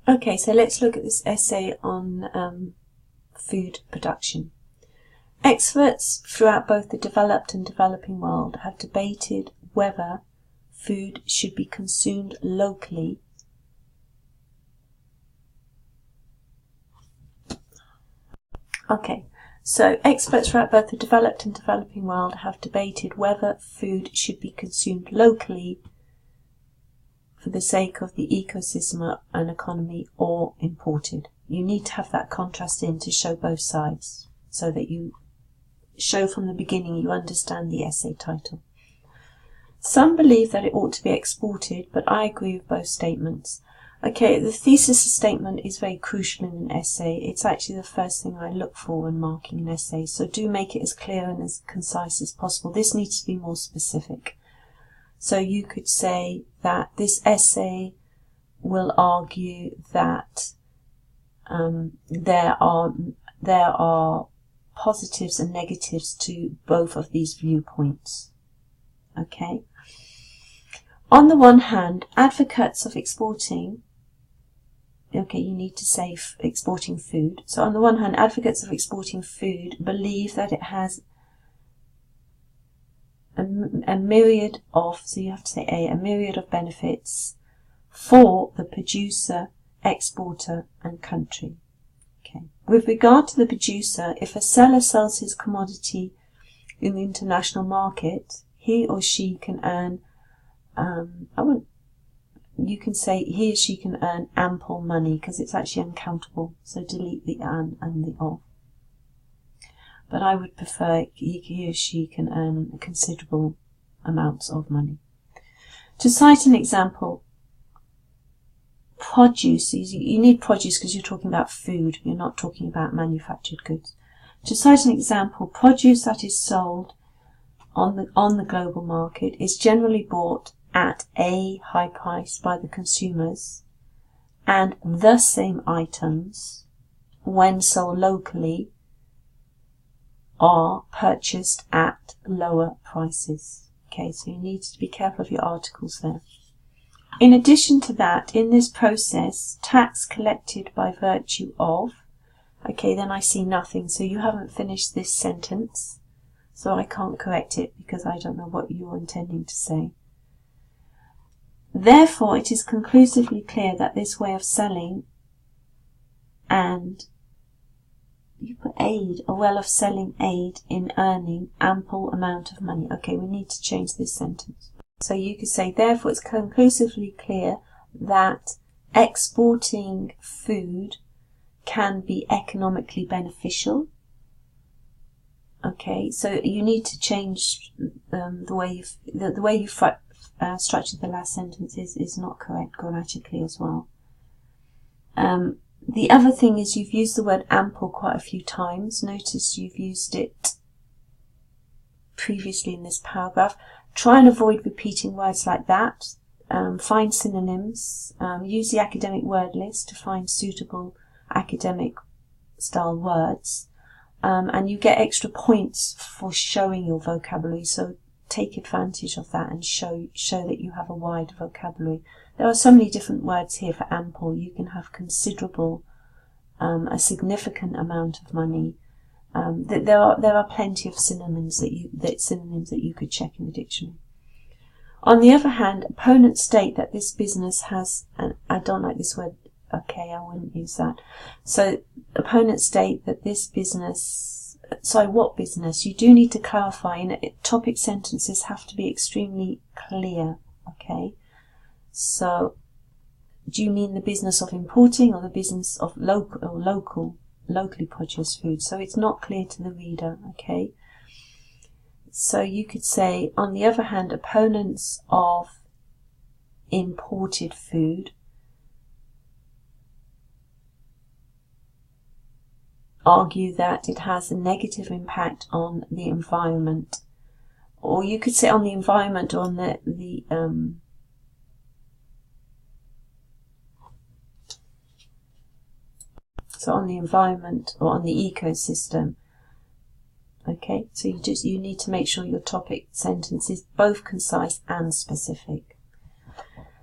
Okay, so let's look at this essay on food production. Experts throughout both the developed and developing world have debated whether food should be consumed locally So experts throughout both the developed and developing world have debated whether food should be consumed locally for the sake of the ecosystem and economy or imported. You need to have that contrast in to show both sides so that you show from the beginning you understand the essay title. Some believe that it ought to be exported, but I agree with both statements. Okay, the thesis statement is very crucial in an essay. It's actually the first thing I look for when marking an essay, so do make it as clear and as concise as possible. This needs to be more specific. So you could say that this essay will argue that there are positives and negatives to both of these viewpoints. Okay. On the one hand, advocates of exporting, okay, you need to say exporting food. So on the one hand, advocates of exporting food believe that it has a myriad of, so you have to say a myriad of benefits for the producer, exporter and country. Okay. With regard to the producer, if a seller sells his commodity in the international market, he or she can earn you can say he or she can earn ample money because it's actually uncountable, so delete the an and the of. But I would prefer he or she can earn considerable amounts of money. To cite an example, produce, you need produce because you're talking about food, you're not talking about manufactured goods. To cite an example, produce that is sold on the global market is generally bought at a high price by the consumers, and the same items, when sold locally, are purchased at lower prices. Okay, so you need to be careful of your articles there. In addition to that, in this process, tax collected by virtue of, okay, then I see nothing, so you haven't finished this sentence, so I can't correct it because I don't know what you're intending to say. Therefore, it is conclusively clear that this way of selling and you put aid, a well of selling aid in earning ample amount of money. Okay, we need to change this sentence. So you could say, therefore, it's conclusively clear that exporting food can be economically beneficial. Okay, so you need to change the way you structured the last sentence is not correct grammatically as well. The other thing is you've used the word ample quite a few times. Notice you've used it previously in this paragraph. Try and avoid repeating words like that. Find synonyms. Use the academic word list to find suitable academic style words. And you get extra points for showing your vocabulary, so take advantage of that and show that you have a wide vocabulary. There are so many different words here for ample. You can have considerable, a significant amount of money. There are plenty of synonyms that you could check in the dictionary. On the other hand, opponents state that this business has, and I don't like this word, okay, I wouldn't use that. So opponents state that this business, sorry, what business? You do need to clarify, and topic sentences have to be extremely clear, okay? So, do you mean the business of importing or the business of locally produced food? So it's not clear to the reader, okay? So you could say, on the other hand, opponents of imported food argue that it has a negative impact on the environment, or you could say on the environment or on so on the environment or on the ecosystem. Okay, so you need to make sure your topic sentence is both concise and specific.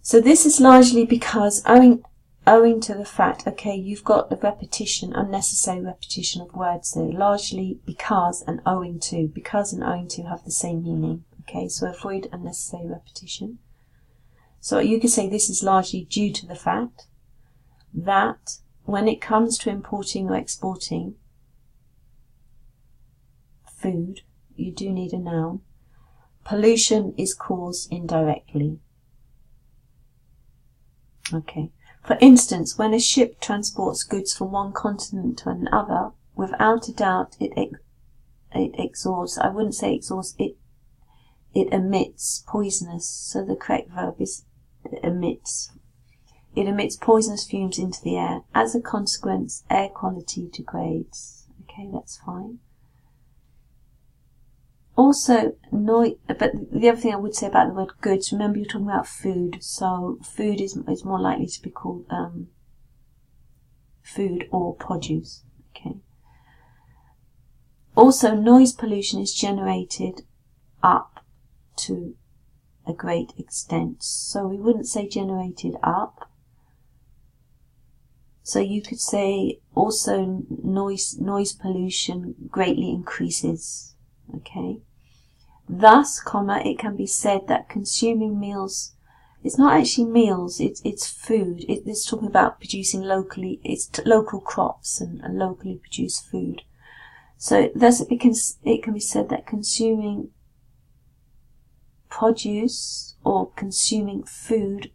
So this is largely because owing owing to the fact, okay, you've got the repetition, unnecessary repetition of words there, largely because and owing to. Because and owing to have the same meaning. Okay, so avoid unnecessary repetition. So you could say this is largely due to the fact that when it comes to importing or exporting food, you do need a noun. Pollution is caused indirectly. Okay. For instance, when a ship transports goods from one continent to another, without a doubt it exhausts, I wouldn't say exhausts, it emits poisonous, so the correct verb is emits. It emits poisonous fumes into the air. As a consequence, air quality degrades. Okay, that's fine. Also, but the other thing I would say about the word goods, remember you're talking about food, so food is more likely to be called food or produce. Okay. Also, noise pollution is generated up to a great extent. So we wouldn't say generated up. So you could say also noise pollution greatly increases. Okay. Thus, it can be said that consuming meals, it's not actually meals, it's food. It's talking about producing locally, it's local crops and locally produced food. So thus it can be said that consuming produce or consuming food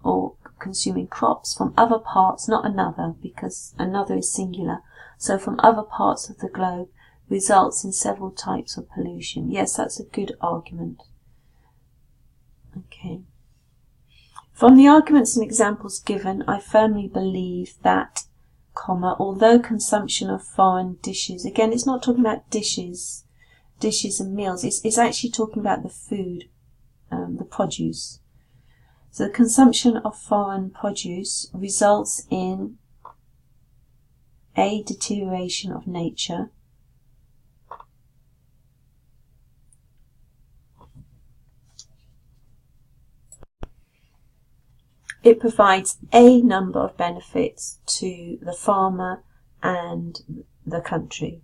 or consuming crops from other parts, not another, because another is singular, so from other parts of the globe, results in several types of pollution. Yes, that's a good argument. Okay. From the arguments and examples given, I firmly believe that, although consumption of foreign dishes, again, it's not talking about dishes and meals, it's actually talking about the food, the produce. So the consumption of foreign produce results in a deterioration of nature, it provides a number of benefits to the farmer and the country,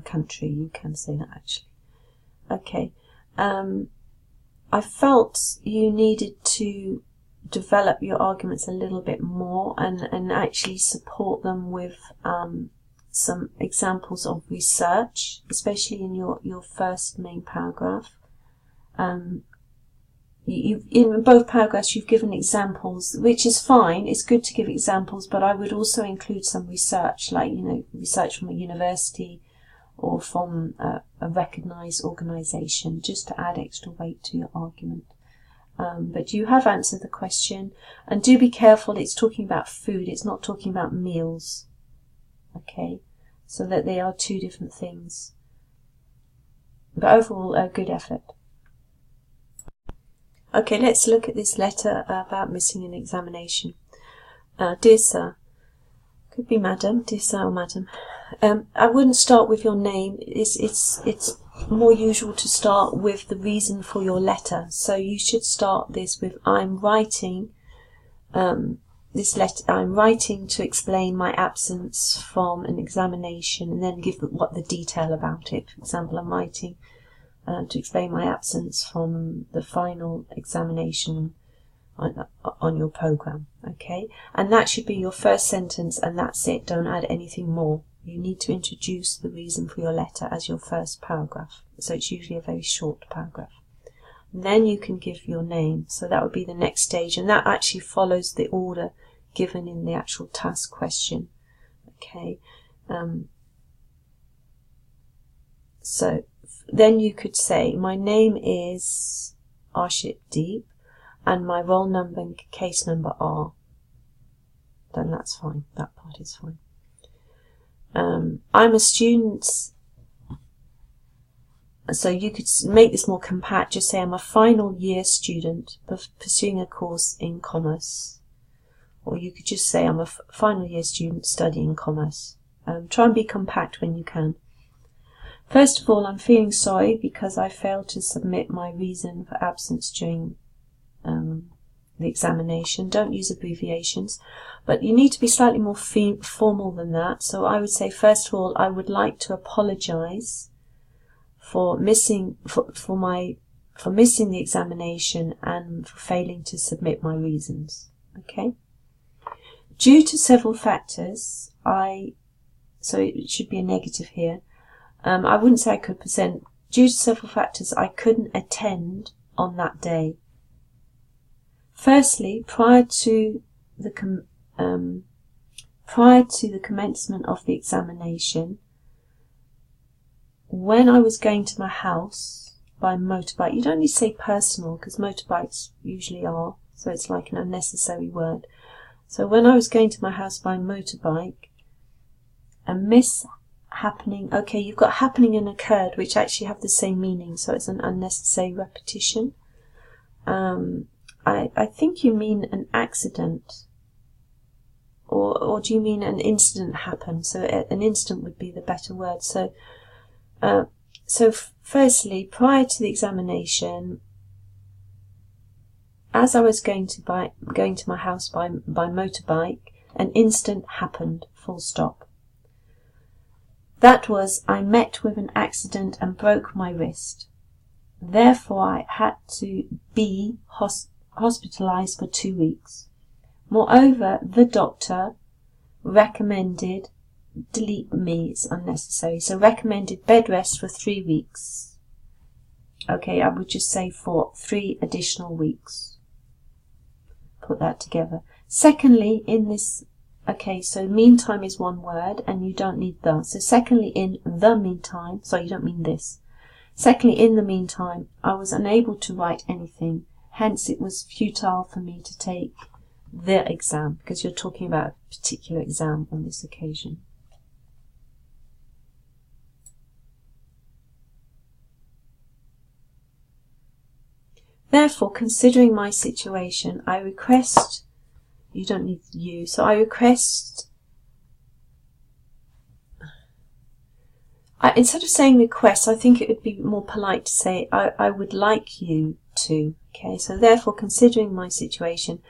country, you can say that actually. Okay. I felt you needed to develop your arguments a little bit more and actually support them with some examples of research, especially in your first main paragraph. In both paragraphs you've given examples, which is fine, it's good to give examples, but I would also include some research, like, research from a university or from a recognised organisation, just to add extra weight to your argument. But you have answered the question, and do be careful, it's talking about food, it's not talking about meals. Okay, so that they are two different things. But overall, a good effort. Okay, let's look at this letter about missing an examination. Dear Sir, could be Madam, dear Sir or Madam. I wouldn't start with your name. It's more usual to start with the reason for your letter. So you should start this with I'm writing this letter. I'm writing to explain my absence from an examination, and then give what the detail about it. For example, I'm writing to explain my absence from the final examination on your program. Okay, and that should be your first sentence, and that's it. Don't add anything more. You need to introduce the reason for your letter as your first paragraph. So it's usually a very short paragraph. And then you can give your name. So that would be the next stage, and that actually follows the order given in the actual task question. Okay. So then you could say, my name is Arsh Deep, and my roll number and case number are. Then that's fine. That part is fine. I'm a student. So you could make this more compact. Just say I'm a final year student pursuing a course in commerce. Or you could just say I'm a final year student studying commerce. Try and be compact when you can. First of all, I'm feeling sorry because I failed to submit my reason for absence during the examination. Don't use abbreviations, but you need to be slightly more formal than that. So I would say, first of all, I would like to apologize for missing the examination and for failing to submit my reasons. Okay. Due to several factors, so it should be a negative here. I wouldn't say I could present. Due to several factors, I couldn't attend on that day. Firstly, prior to the commencement of the examination, when I was going to my house by motorbike, you don't need to say personal because motorbikes usually are, so it's like an unnecessary word. So when I was going to my house by motorbike, a mishappening, okay, you've got happening and occurred, which actually have the same meaning, so it's an unnecessary repetition. I think you mean an accident, or do you mean an incident happened? So an incident would be the better word. So firstly, prior to the examination, as I was going to my house by motorbike, an incident happened, full stop. That was, I met with an accident and broke my wrist. Therefore, I had to be hospitalized for 2 weeks. Moreover, the doctor recommended, delete me, it's unnecessary, so recommended bed rest for 3 weeks. Okay, I would just say for 3 additional weeks. Put that together. Secondly, in this, okay, so meantime is one word and you don't need the. So secondly, in the meantime, so you don't mean this. Secondly, in the meantime, I was unable to write anything. Hence, it was futile for me to take the exam, because you're talking about a particular exam on this occasion. Therefore, considering my situation, I request, you don't need you, so I request, instead of saying request, I think it would be more polite to say, I would like you to, okay, so therefore, considering my situation,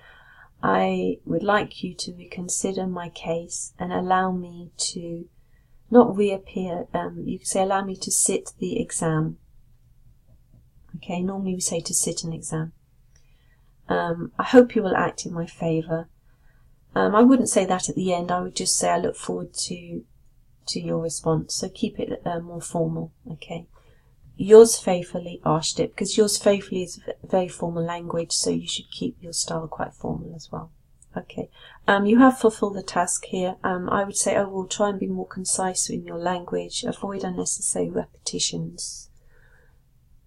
I would like you to reconsider my case and allow me to not reappear, you could say allow me to sit the exam. Okay, normally we say to sit an exam. I hope you will act in my favour. I wouldn't say that at the end, I would just say I look forward to your response, so keep it more formal, okay. Yours faithfully, Arsh, because yours faithfully is very formal language, so you should keep your style quite formal as well. Okay, you have fulfilled the task here. I would say overall try and be more concise in your language, avoid unnecessary repetitions,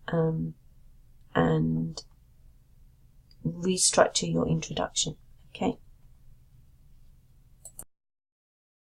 and restructure your introduction. Okay.